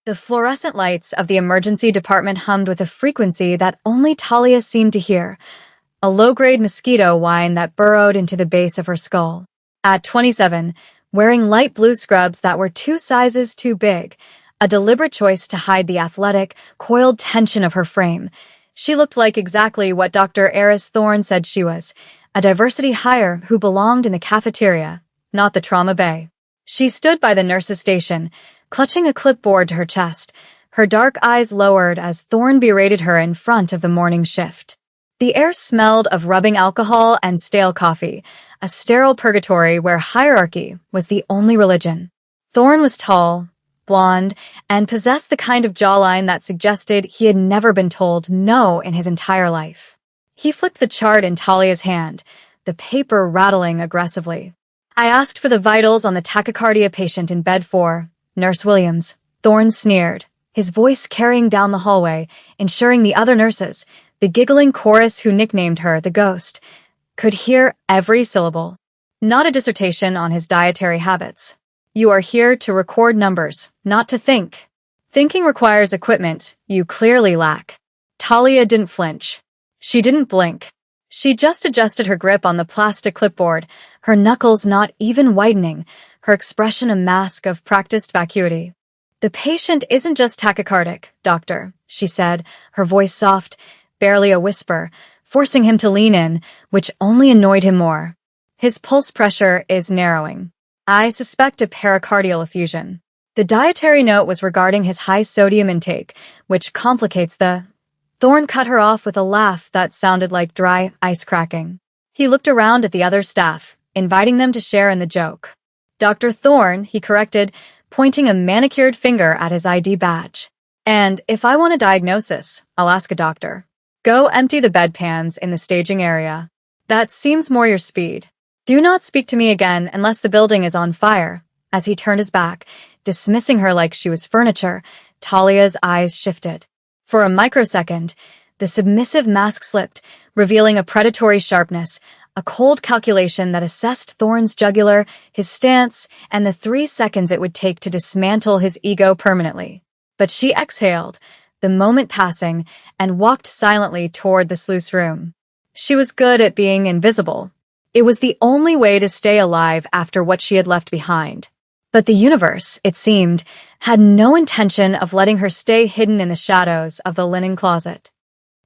The fluorescent lights of the emergency department hummed with a frequency that only Talia seemed to hear, a low-grade mosquito whine that burrowed into the base of her skull. At 27, wearing light blue scrubs that were 2 sizes too big, a deliberate choice to hide the athletic, coiled tension of her frame, she looked like exactly what Dr. Eris Thorne said she was, a diversity hire who belonged in the cafeteria, not the trauma bay. She stood by the nurse's station, clutching a clipboard to her chest, her dark eyes lowered as Thorne berated her in front of the morning shift. The air smelled of rubbing alcohol and stale coffee, a sterile purgatory where hierarchy was the only religion. Thorne was tall, blonde, and possessed the kind of jawline that suggested he had never been told no in his entire life. He flicked the chart in Talia's hand, the paper rattling aggressively. "I asked for the vitals on the tachycardia patient in bed 4, Nurse Williams," Thorne sneered, his voice carrying down the hallway, ensuring the other nurses, the giggling chorus who nicknamed her the Ghost, could hear every syllable. Not a dissertation on his dietary habits. "You are here to record numbers, not to think. Thinking requires equipment you clearly lack." Talia didn't flinch. She didn't blink. She just adjusted her grip on the plastic clipboard, her knuckles not even whitening, her expression a mask of practiced vacuity. "The patient isn't just tachycardic, doctor," she said, her voice soft, barely a whisper, forcing him to lean in, which only annoyed him more. "His pulse pressure is narrowing. I suspect a pericardial effusion." The dietary note was regarding his high sodium intake, which complicates the... Thorne cut her off with a laugh that sounded like dry ice cracking. He looked around at the other staff, inviting them to share in the joke. "Dr. Thorne," he corrected, pointing a manicured finger at his ID badge. "And if I want a diagnosis, I'll ask a doctor. Go empty the bedpans in the staging area. That seems more your speed. Do not speak to me again unless the building is on fire." As he turned his back, dismissing her like she was furniture, Talia's eyes shifted. For a microsecond, the submissive mask slipped, revealing a predatory sharpness, a cold calculation that assessed Thorne's jugular, his stance, and the 3 seconds it would take to dismantle his ego permanently. But she exhaled, the moment passing, and walked silently toward the sluice room. She was good at being invisible. It was the only way to stay alive after what she had left behind. But the universe, it seemed, had no intention of letting her stay hidden in the shadows of the linen closet.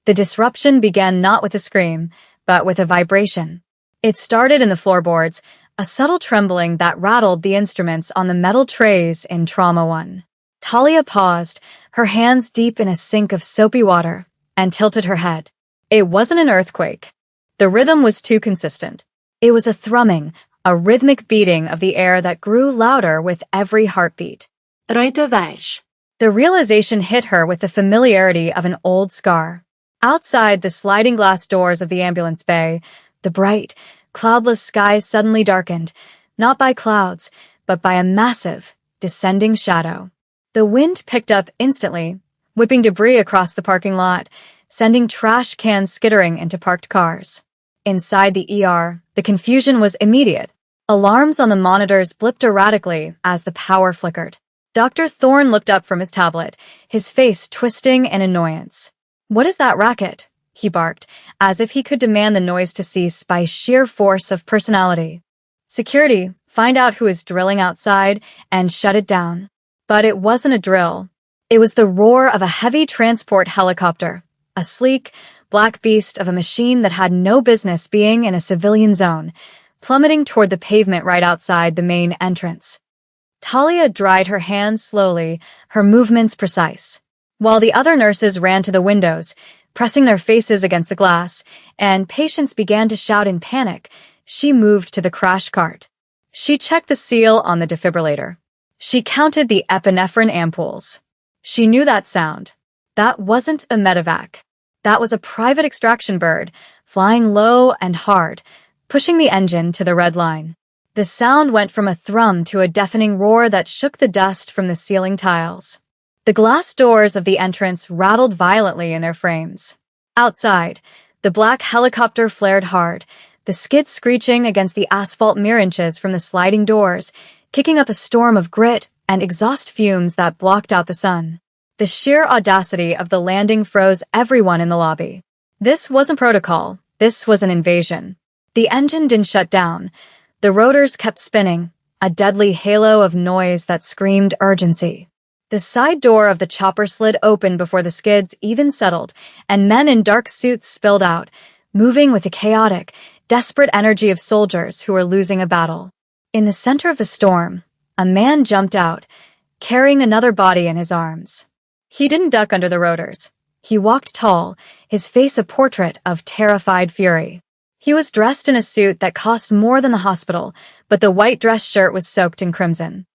The disruption began not with a scream, but with a vibration. It started in the floorboards, a subtle trembling that rattled the instruments on the metal trays in Trauma 1. Talia paused, her hands deep in a sink of soapy water, and tilted her head. It wasn't an earthquake. The rhythm was too consistent. It was a thrumming, a rhythmic beating of the air that grew louder with every heartbeat. The realization hit her with the familiarity of an old scar. Outside the sliding glass doors of the ambulance bay, the bright, cloudless skies suddenly darkened, not by clouds, but by a massive, descending shadow. The wind picked up instantly, whipping debris across the parking lot, sending trash cans skittering into parked cars. Inside the ER, the confusion was immediate. Alarms on the monitors blipped erratically as the power flickered. Dr. Thorne looked up from his tablet, his face twisting in annoyance. "What is that racket?" he barked, as if he could demand the noise to cease by sheer force of personality. "Security, find out who is drilling outside and shut it down." But it wasn't a drill. It was the roar of a heavy transport helicopter, a sleek, black beast of a machine that had no business being in a civilian zone, plummeting toward the pavement right outside the main entrance. Talia dried her hands slowly, her movements precise. While the other nurses ran to the windows, pressing their faces against the glass, and patients began to shout in panic, she moved to the crash cart. She checked the seal on the defibrillator. She counted the epinephrine ampoules. She knew that sound. That wasn't a medevac. That was a private extraction bird, flying low and hard, pushing the engine to the red line. The sound went from a thrum to a deafening roar that shook the dust from the ceiling tiles. The glass doors of the entrance rattled violently in their frames. Outside, the black helicopter flared hard, the skids screeching against the asphalt mere inches from the sliding doors, kicking up a storm of grit and exhaust fumes that blocked out the sun. The sheer audacity of the landing froze everyone in the lobby. This wasn't protocol. This was an invasion. The engine didn't shut down. The rotors kept spinning, a deadly halo of noise that screamed urgency. The side door of the chopper slid open before the skids even settled, and men in dark suits spilled out, moving with the chaotic, desperate energy of soldiers who were losing a battle. In the center of the storm, a man jumped out, carrying another body in his arms. He didn't duck under the rotors. He walked tall, his face a portrait of terrified fury. He was dressed in a suit that cost more than the hospital, but the white dress shirt was soaked in crimson.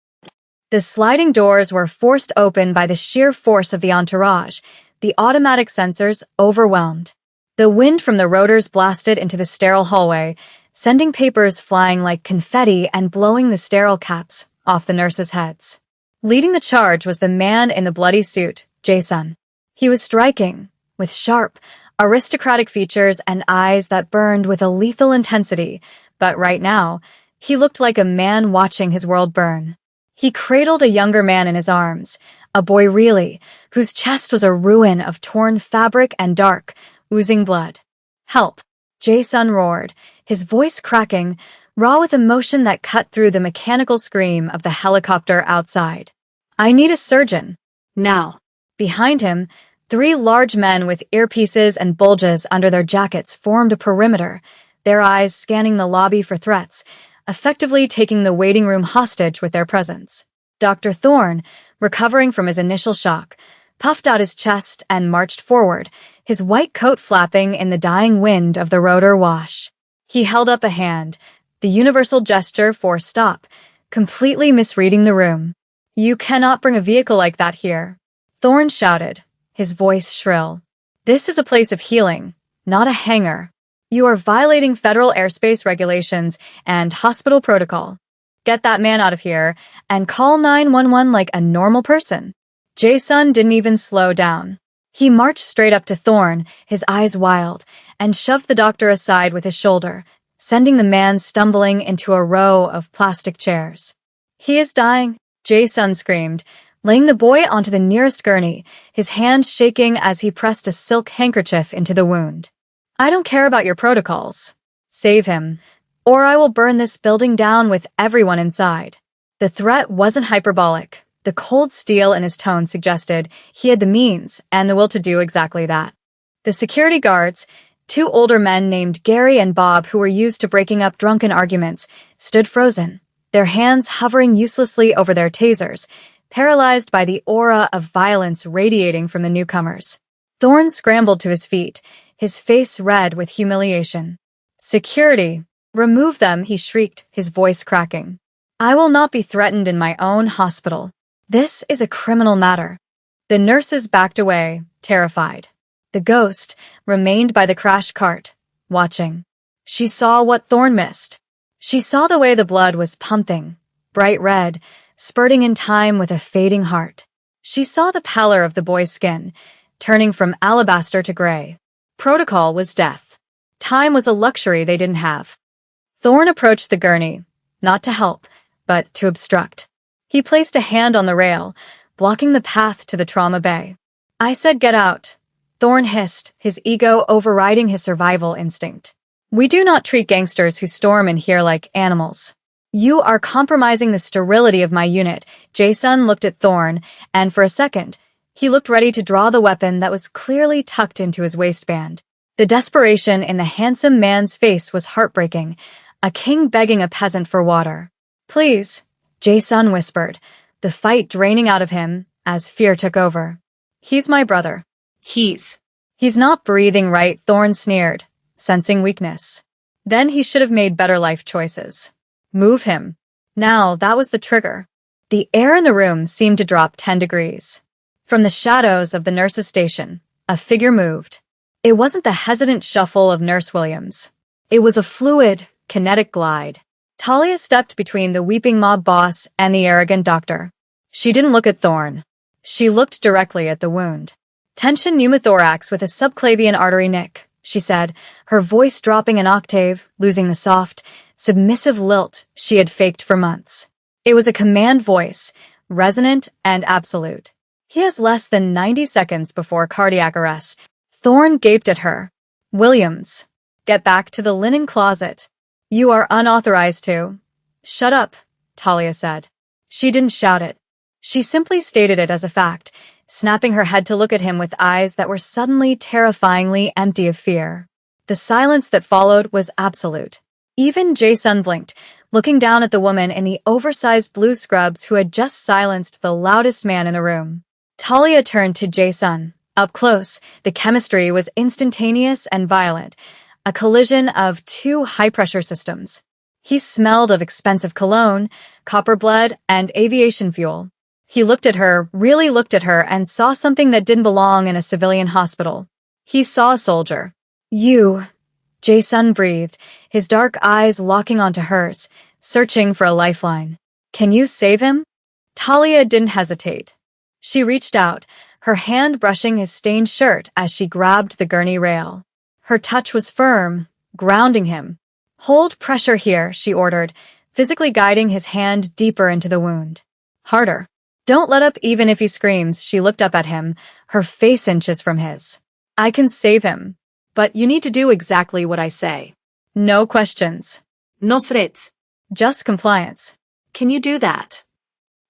The sliding doors were forced open by the sheer force of the entourage, the automatic sensors overwhelmed. The wind from the rotors blasted into the sterile hallway, sending papers flying like confetti and blowing the sterile caps off the nurses' heads. Leading the charge was the man in the bloody suit, Jason. He was striking, with sharp, aristocratic features and eyes that burned with a lethal intensity, but right now, he looked like a man watching his world burn. He cradled a younger man in his arms, a boy really, whose chest was a ruin of torn fabric and dark, oozing blood. "Help!" Jason roared, his voice cracking, raw with emotion that cut through the mechanical scream of the helicopter outside. "I need a surgeon. Now." Behind him, 3 large men with earpieces and bulges under their jackets formed a perimeter, their eyes scanning the lobby for threats, effectively taking the waiting room hostage with their presence. Dr. Thorne, recovering from his initial shock, puffed out his chest and marched forward, his white coat flapping in the dying wind of the rotor wash. He held up a hand, the universal gesture for stop, completely misreading the room. "You cannot bring a vehicle like that here," Thorne shouted, his voice shrill. "This is a place of healing, not a hangar. You are violating federal airspace regulations and hospital protocol. Get that man out of here and call 911 like a normal person." Jason didn't even slow down. He marched straight up to Thorne, his eyes wild, and shoved the doctor aside with his shoulder, sending the man stumbling into a row of plastic chairs. "He is dying," Jason screamed, laying the boy onto the nearest gurney, his hand shaking as he pressed a silk handkerchief into the wound. "I don't care about your protocols. Save him, or I will burn this building down with everyone inside." The threat wasn't hyperbolic. The cold steel in his tone suggested he had the means and the will to do exactly that. The security guards, 2 older men named Gary and Bob who were used to breaking up drunken arguments, stood frozen, their hands hovering uselessly over their tasers, paralyzed by the aura of violence radiating from the newcomers. Thorne scrambled to his feet, his face red with humiliation. "Security! Remove them," he shrieked, his voice cracking. "I will not be threatened in my own hospital. This is a criminal matter." The nurses backed away, terrified. The ghost remained by the crash cart, watching. She saw what Thorne missed. She saw the way the blood was pumping, bright red, spurting in time with a fading heart. She saw the pallor of the boy's skin, turning from alabaster to gray. Protocol was death. Time was a luxury they didn't have. Thorne approached the gurney, not to help, but to obstruct. He placed a hand on the rail, blocking the path to the trauma bay. "I said get out," Thorne hissed, his ego overriding his survival instinct. "We do not treat gangsters who storm in here like animals." "You are compromising the sterility of my unit." Jason looked at Thorne, and for a second, he looked ready to draw the weapon that was clearly tucked into his waistband. The desperation in the handsome man's face was heartbreaking, a king begging a peasant for water. "Please," Jason whispered, the fight draining out of him as fear took over. "He's my brother." He's not breathing right," Thorne sneered, sensing weakness. Then he should have made better life choices. Move him. Now that was the trigger. The air in the room seemed to drop 10 degrees. From the shadows of the nurse's station, a figure moved. It wasn't the hesitant shuffle of Nurse Williams. It was a fluid, kinetic glide. Talia stepped between the weeping mob boss and the arrogant doctor. She didn't look at Thorne. She looked directly at the wound. "Tension pneumothorax with a subclavian artery nick," she said, her voice dropping an octave, losing the soft, submissive lilt she had faked for months. It was a command voice, resonant and absolute. He has less than 90 seconds before cardiac arrest. Thorne gaped at her. Williams, get back to the linen closet. You are unauthorized to. Shut up, Talia said. She didn't shout it. She simply stated it as a fact, snapping her head to look at him with eyes that were suddenly terrifyingly empty of fear. The silence that followed was absolute. Even Jason blinked, looking down at the woman in the oversized blue scrubs who had just silenced the loudest man in the room. Talia turned to Jason. Up close, the chemistry was instantaneous and violent, a collision of two high-pressure systems. He smelled of expensive cologne, copper blood, and aviation fuel. He looked at her, really looked at her, and saw something that didn't belong in a civilian hospital. He saw a soldier. You, Jason breathed, his dark eyes locking onto hers, searching for a lifeline. Can you save him? Talia didn't hesitate. She reached out, her hand brushing his stained shirt as she grabbed the gurney rail. Her touch was firm, grounding him. Hold pressure here, she ordered, physically guiding his hand deeper into the wound. Harder. Don't let up even if he screams. She looked up at him, her face inches from his. I can save him. But you need to do exactly what I say. No questions. No threats. Just compliance. Can you do that?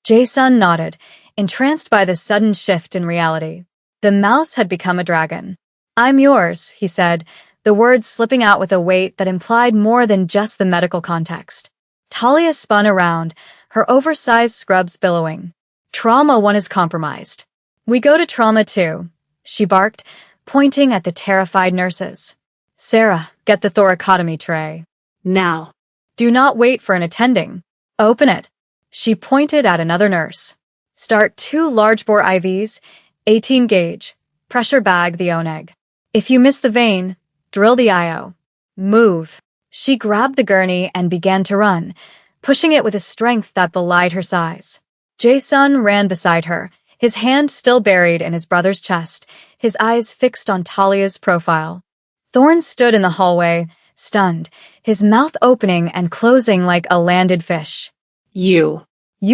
Jason nodded, entranced by the sudden shift in reality. The mouse had become a dragon. I'm yours, he said, the words slipping out with a weight that implied more than just the medical context. Talia spun around, her oversized scrubs billowing. Trauma 1 is compromised. We go to Trauma 2, she barked, pointing at the terrified nurses. Sarah, get the thoracotomy tray. Now. Do not wait for an attending. Open it. She pointed at another nurse. Start 2 large-bore IVs, 18 gauge. Pressure bag the oneg. If you miss the vein, drill the IO. Move. She grabbed the gurney and began to run, pushing it with a strength that belied her size. Jason ran beside her, his hand still buried in his brother's chest, his eyes fixed on Talia's profile. Thorne stood in the hallway, stunned, his mouth opening and closing like a landed fish. You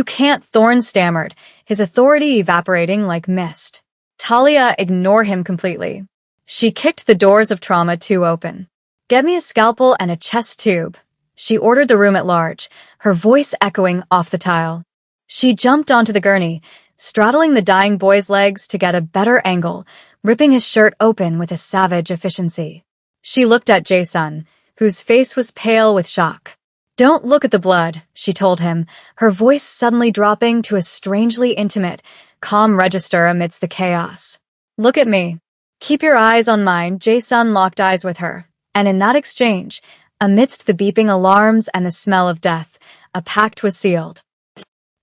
can't, Thorne stammered, his authority evaporating like mist. Talia ignored him completely. She kicked the doors of Trauma 2 open. Get me a scalpel and a chest tube. She ordered the room at large, her voice echoing off the tile. She jumped onto the gurney, straddling the dying boy's legs to get a better angle, ripping his shirt open with a savage efficiency. She looked at Jason, whose face was pale with shock. Don't look at the blood, she told him, her voice suddenly dropping to a strangely intimate, calm register amidst the chaos. Look at me. Keep your eyes on mine. Jason locked eyes with her, and in that exchange, amidst the beeping alarms and the smell of death, a pact was sealed.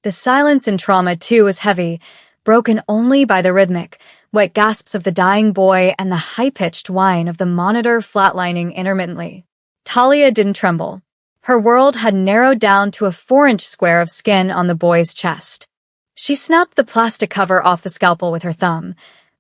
The silence in Trauma 2 was heavy, broken only by the rhythmic, wet gasps of the dying boy and the high-pitched whine of the monitor flatlining intermittently. Talia didn't tremble. Her world had narrowed down to a 4-inch square of skin on the boy's chest. She snapped the plastic cover off the scalpel with her thumb,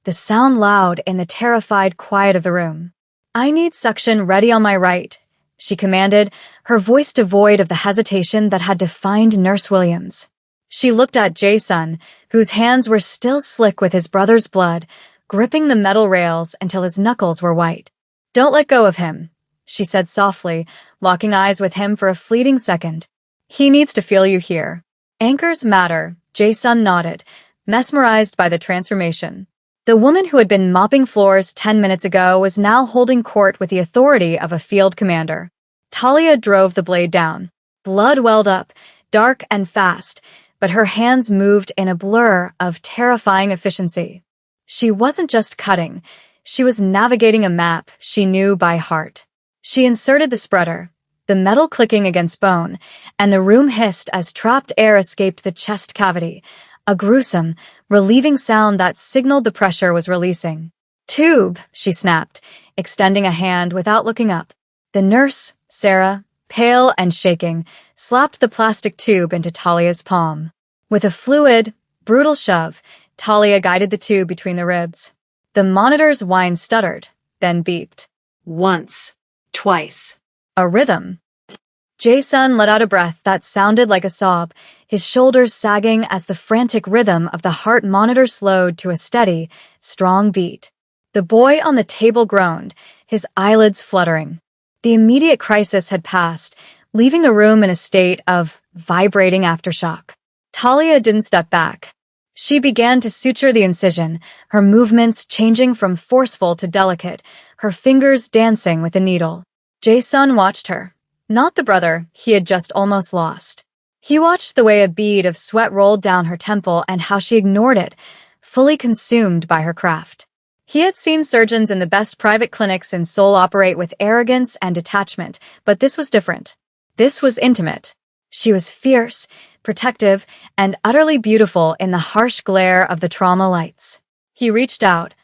the sound loud in the terrified quiet of the room. I need suction ready on my right, she commanded, her voice devoid of the hesitation that had defined Nurse Williams. She looked at Jason, whose hands were still slick with his brother's blood, gripping the metal rails until his knuckles were white. Don't let go of him, she said softly, locking eyes with him for a fleeting second. He needs to feel you here. Anchors matter, Jason nodded, mesmerized by the transformation. The woman who had been mopping floors 10 minutes ago was now holding court with the authority of a field commander. Talia drove the blade down. Blood welled up, dark and fast, but her hands moved in a blur of terrifying efficiency. She wasn't just cutting, she was navigating a map she knew by heart. She inserted the spreader, the metal clicking against bone, and the room hissed as trapped air escaped the chest cavity, a gruesome, relieving sound that signaled the pressure was releasing. Tube, she snapped, extending a hand without looking up. The nurse, Sarah, pale and shaking, slapped the plastic tube into Talia's palm. With a fluid, brutal shove, Talia guided the tube between the ribs. The monitor's whine stuttered, then beeped. Once. Twice. A rhythm. Jason let out a breath that sounded like a sob, his shoulders sagging as the frantic rhythm of the heart monitor slowed to a steady, strong beat. The boy on the table groaned, his eyelids fluttering. The immediate crisis had passed, leaving the room in a state of vibrating aftershock. Talia didn't step back. She began to suture the incision, her movements changing from forceful to delicate, her fingers dancing with the needle. Jason watched her. Not the brother he had just almost lost. He watched the way a bead of sweat rolled down her temple and how she ignored it, fully consumed by her craft. He had seen surgeons in the best private clinics in Seoul operate with arrogance and detachment, but this was different. This was intimate. She was fierce, protective, and utterly beautiful in the harsh glare of the trauma lights. He reached out,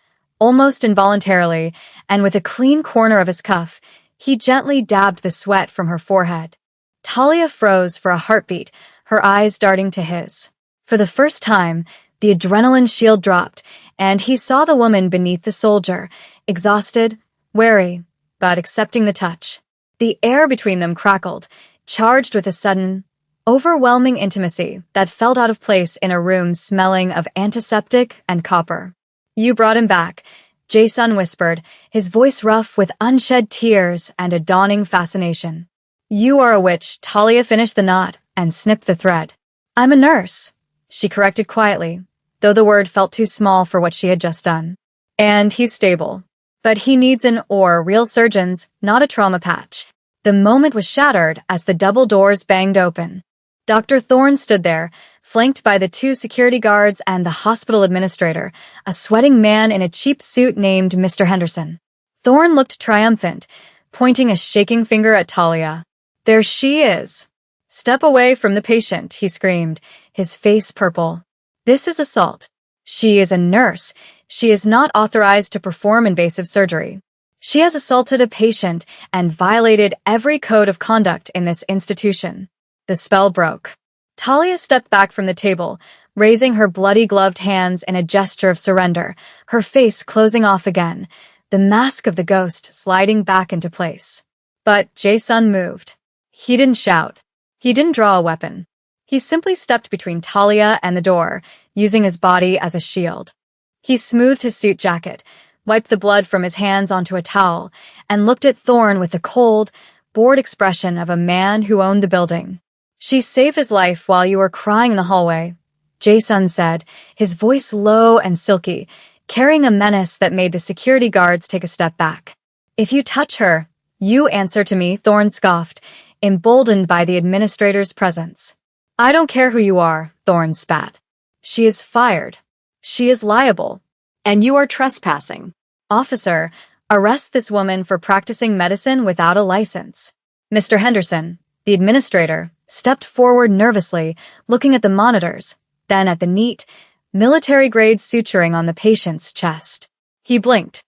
almost involuntarily, and with a clean corner of his cuff, he gently dabbed the sweat from her forehead. Talia froze for a heartbeat, her eyes darting to his. For the first time, the adrenaline shield dropped, and he saw the woman beneath the soldier, exhausted, wary, but accepting the touch. The air between them crackled, charged with a sudden, overwhelming intimacy that felt out of place in a room smelling of antiseptic and copper. "You brought him back," Jason whispered, his voice rough with unshed tears and a dawning fascination. "You are a witch." Talia finished the knot and snipped the thread. "I'm a nurse," she corrected quietly, though the word felt too small for what she had just done. "And he's stable. But he needs real surgeons, not a trauma patch." The moment was shattered as the double doors banged open. Dr. Thorne stood there, flanked by the 2 security guards and the hospital administrator, a sweating man in a cheap suit named Mr. Henderson. Thorne looked triumphant, pointing a shaking finger at Talia. "There she is." "Step away from the patient," he screamed, his face purple. "This is assault. She is a nurse. She is not authorized to perform invasive surgery. She has assaulted a patient and violated every code of conduct in this institution." The spell broke. Talia stepped back from the table, raising her bloody-gloved hands in a gesture of surrender, her face closing off again, the mask of the ghost sliding back into place. But Jason moved. He didn't shout. He didn't draw a weapon. He simply stepped between Talia and the door, using his body as a shield. He smoothed his suit jacket, wiped the blood from his hands onto a towel, and looked at Thorne with the cold, bored expression of a man who owned the building. "She saved his life while you were crying in the hallway," Jason said, his voice low and silky, carrying a menace that made the security guards take a step back. "If you touch her, you answer to me," Thorne scoffed, emboldened by the administrator's presence. "I don't care who you are," Thorne spat. "She is fired. She is liable. And you are trespassing." "Officer, arrest this woman for practicing medicine without a license." Mr. Henderson, the administrator, stepped forward nervously, looking at the monitors, then at the neat, military-grade suturing on the patient's chest. He blinked.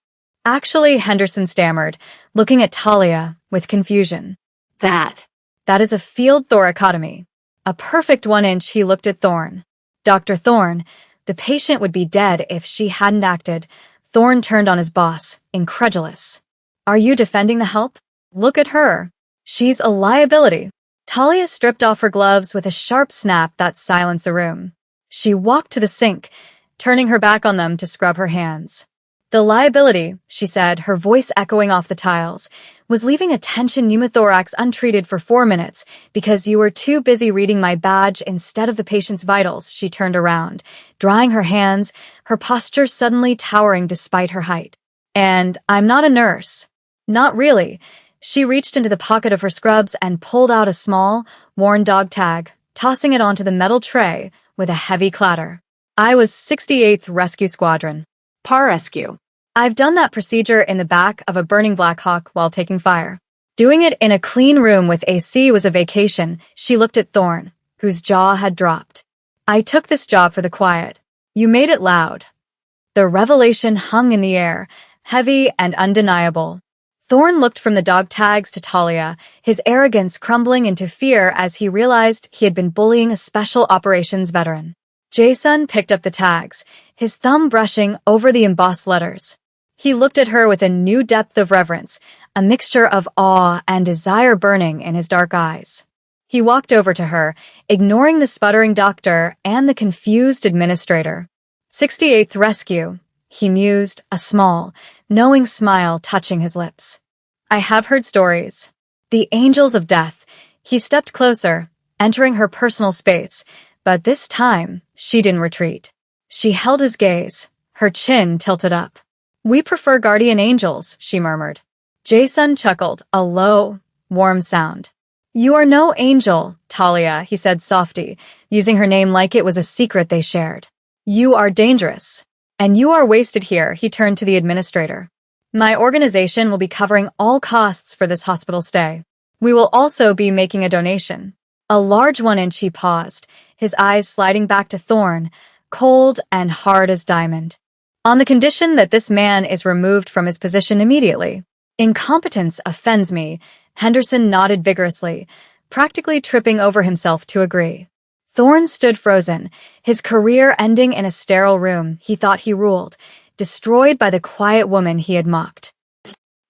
"Actually," Henderson stammered, looking at Talia with confusion. That is a field thoracotomy. A perfect 1 inch." He looked at Thorne. "Dr. Thorne, the patient would be dead if she hadn't acted." Thorne turned on his boss, incredulous. "Are you defending the help? Look at her. She's a liability." Talia stripped off her gloves with a sharp snap that silenced the room. She walked to the sink, turning her back on them to scrub her hands. "The liability," she said, her voice echoing off the tiles, "was leaving a tension pneumothorax untreated for 4 minutes because you were too busy reading my badge instead of the patient's vitals." She turned around, drying her hands, her posture suddenly towering despite her height. "And I'm not a nurse." "Not really." She reached into the pocket of her scrubs and pulled out a small, worn dog tag, tossing it onto the metal tray with a heavy clatter. "I was 68th Rescue Squadron. Rescue. I've done that procedure in the back of a burning Blackhawk while taking fire. Doing it in a clean room with AC was a vacation." She looked at Thorne, whose jaw had dropped. "I took this job for the quiet. You made it loud." The revelation hung in the air, heavy and undeniable. Thorne looked from the dog tags to Talia, his arrogance crumbling into fear as he realized he had been bullying a special operations veteran. Jason picked up the tags, his thumb brushing over the embossed letters. He looked at her with a new depth of reverence, a mixture of awe and desire burning in his dark eyes. He walked over to her, ignoring the sputtering doctor and the confused administrator. 68th Rescue, he mused, a small, knowing smile touching his lips. I have heard stories. The angels of death. He stepped closer, entering her personal space, but this time, she didn't retreat. She held his gaze, her chin tilted up. We prefer guardian angels, she murmured. Jason chuckled, a low, warm sound. You are no angel, Talia, he said softly, using her name like it was a secret they shared. You are dangerous. And you are wasted here, he turned to the administrator. My organization will be covering all costs for this hospital stay. We will also be making a donation. A large one, and she paused, his eyes sliding back to Thorne, cold and hard as diamond. On the condition that this man is removed from his position immediately. Incompetence offends me, Henderson nodded vigorously, practically tripping over himself to agree. Thorne stood frozen, his career ending in a sterile room he thought he ruled, destroyed by the quiet woman he had mocked.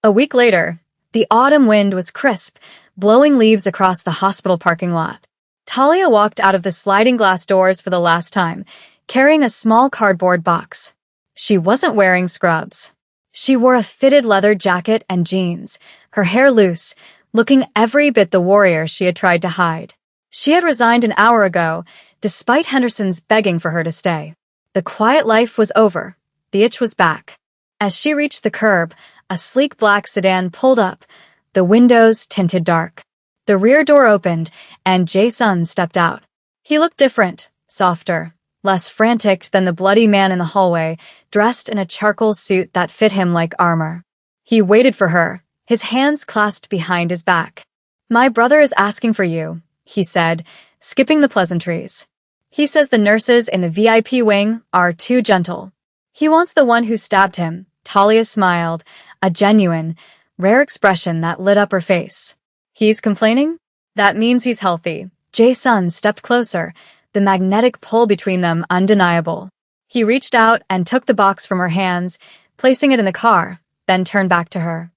A week later, the autumn wind was crisp, blowing leaves across the hospital parking lot. Talia walked out of the sliding glass doors for the last time, carrying a small cardboard box. She wasn't wearing scrubs. She wore a fitted leather jacket and jeans, her hair loose, looking every bit the warrior she had tried to hide. She had resigned an hour ago, despite Henderson's begging for her to stay. The quiet life was over. The itch was back. As she reached the curb, a sleek black sedan pulled up, the windows tinted dark. The rear door opened, and Jason stepped out. He looked different, softer, less frantic than the bloody man in the hallway, dressed in a charcoal suit that fit him like armor. He waited for her, his hands clasped behind his back. My brother is asking for you, he said, skipping the pleasantries. He says the nurses in the VIP wing are too gentle. He wants the one who stabbed him. Talia smiled, a genuine, rare expression that lit up her face. He's complaining? That means he's healthy. Jason stepped closer, the magnetic pull between them undeniable. He reached out and took the box from her hands, placing it in the car, then turned back to her.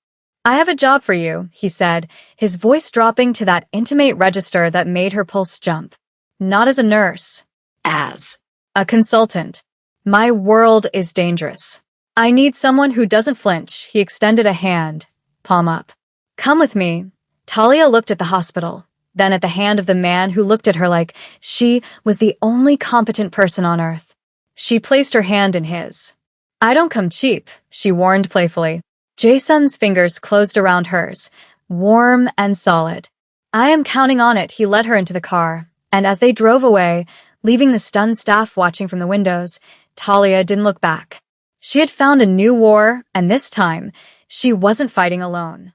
I have a job for you, he said, his voice dropping to that intimate register that made her pulse jump. Not as a nurse. As a consultant. My world is dangerous. I need someone who doesn't flinch. He extended a hand, palm up. Come with me. Talia looked at the hospital, then at the hand of the man who looked at her like she was the only competent person on earth. She placed her hand in his. I don't come cheap, she warned playfully. Jason's fingers closed around hers, warm and solid. I am counting on it. He led her into the car, and as they drove away, leaving the stunned staff watching from the windows, Talia didn't look back. She had found a new war, and this time, she wasn't fighting alone.